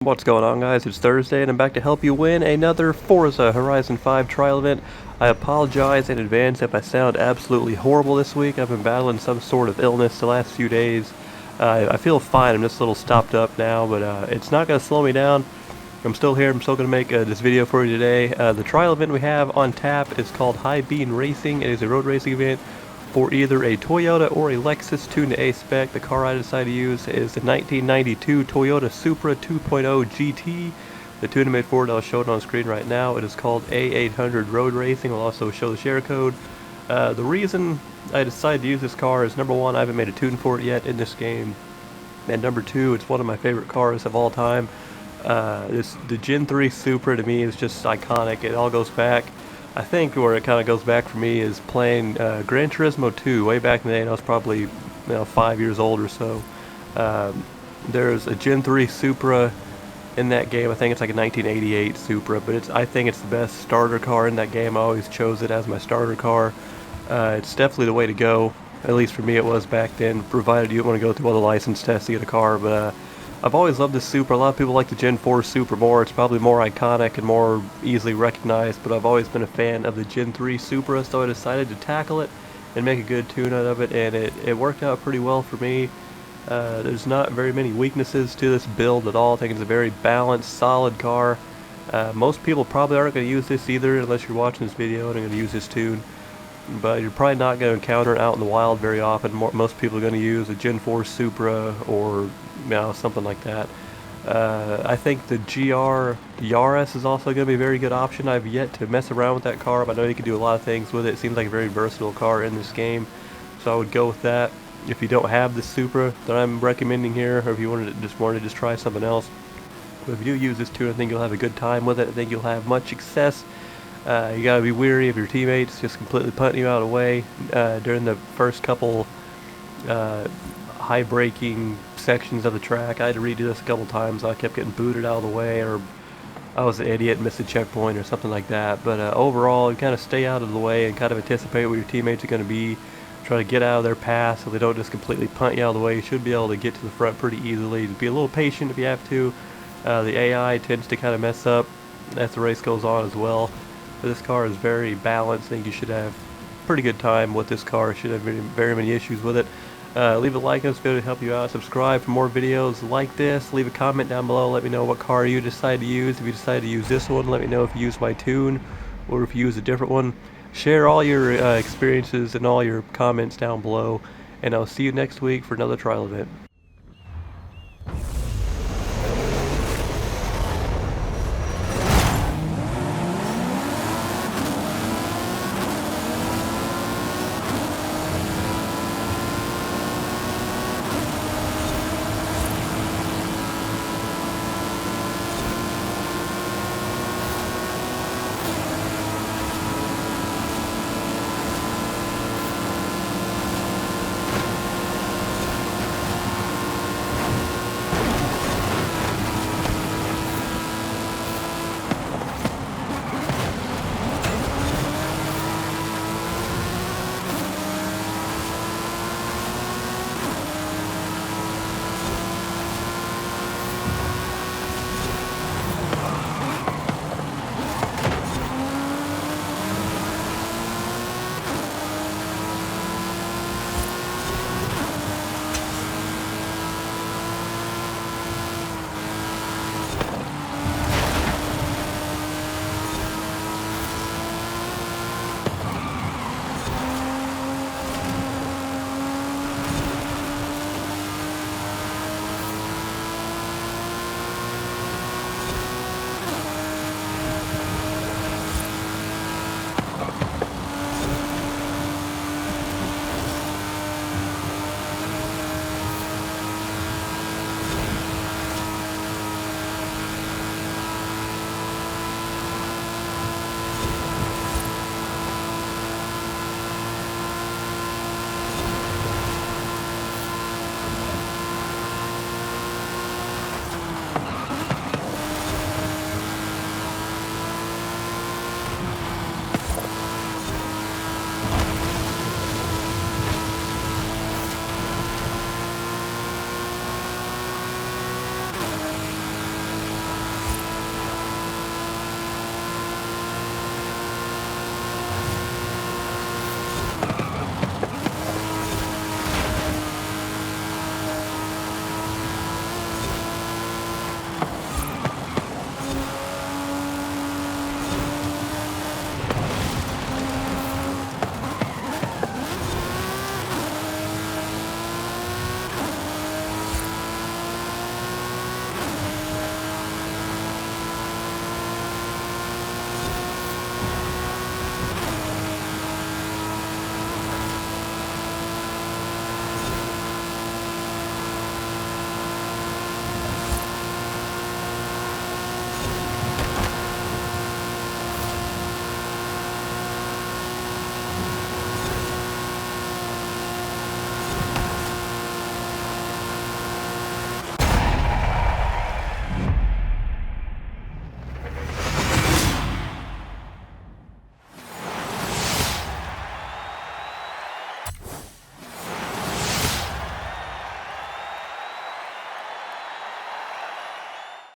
What's going on, guys? It's Thursday and I'm back to help you win another Forza Horizon 5 trial event. I apologize in advance if I sound absolutely horrible this week. I've been battling some sort of illness the last few days. I feel fine. I'm just a little stopped up now, but it's not going to slow me down. I'm still here. I'm still going to make this video for you today. The trial event we have on tap is called High Beam Racing. It is a road racing event for either a Toyota or a Lexus tuned to A-Spec. The car I decided to use is the 1992 Toyota Supra 2.0 GT. The tune I made for it, I'll show it on screen right now. It is called A800 Road Racing. I'll also show the share code. The reason I decided to use this car is, number one, I haven't made a tune for it yet in this game. And number two, it's one of my favorite cars of all time. The Gen 3 Supra to me is just iconic. It all goes back. I think where it kind of goes back for me is playing Gran Turismo 2 way back in the day, and I was probably 5 years old or so. There's a Gen 3 Supra in that game. I think it's like a 1988 Supra, but I think it's the best starter car in that game. I always chose it as my starter car. It's definitely the way to go. At least for me it was back then, provided you don't want to go through all the license tests to get a car. But I've always loved this Supra. A lot of people like the Gen 4 Supra more. It's probably more iconic and more easily recognized, but I've always been a fan of the Gen 3 Supra, so I decided to tackle it and make a good tune out of it, and it worked out pretty well for me. There's not very many weaknesses to this build at all. I think it's a very balanced, solid car. Most people probably aren't going to use this either unless you're watching this video and are going to use this tune. But you're probably not going to encounter it out in the wild very often. Most people are going to use a Gen 4 Supra or something like that. I think the GR Yaris is also going to be a very good option. I've yet to mess around with that car, but I know you can do a lot of things with it. It seems like a very versatile car in this game, so I would go with that. If you don't have the Supra that I'm recommending here, or if you wanted to just try something else, but if you do use this tune, I think you'll have a good time with it. I think you'll have much success. You gotta be weary of your teammates just completely putting you out of the way during the first couple high braking sections of the track. I had to redo this a couple times. I kept getting booted out of the way, or I was an idiot and missed a checkpoint or something like that. But overall, you kind of stay out of the way and kind of anticipate where your teammates are going to be. Try to get out of their path so they don't just completely punt you out of the way. You should be able to get to the front pretty easily. Be a little patient if you have to. The AI tends to kind of mess up as the race goes on as well. But this car is very balanced. I think you should have a pretty good time with this car. Should have very many issues with it. Leave a like on this video to help you out. Subscribe for more videos like this. Leave a comment down below. Let me know what car you decide to use. If you decide to use this one, let me know if you use my tune or if you use a different one. Share all your experiences and all your comments down below. And I'll see you next week for another trial event.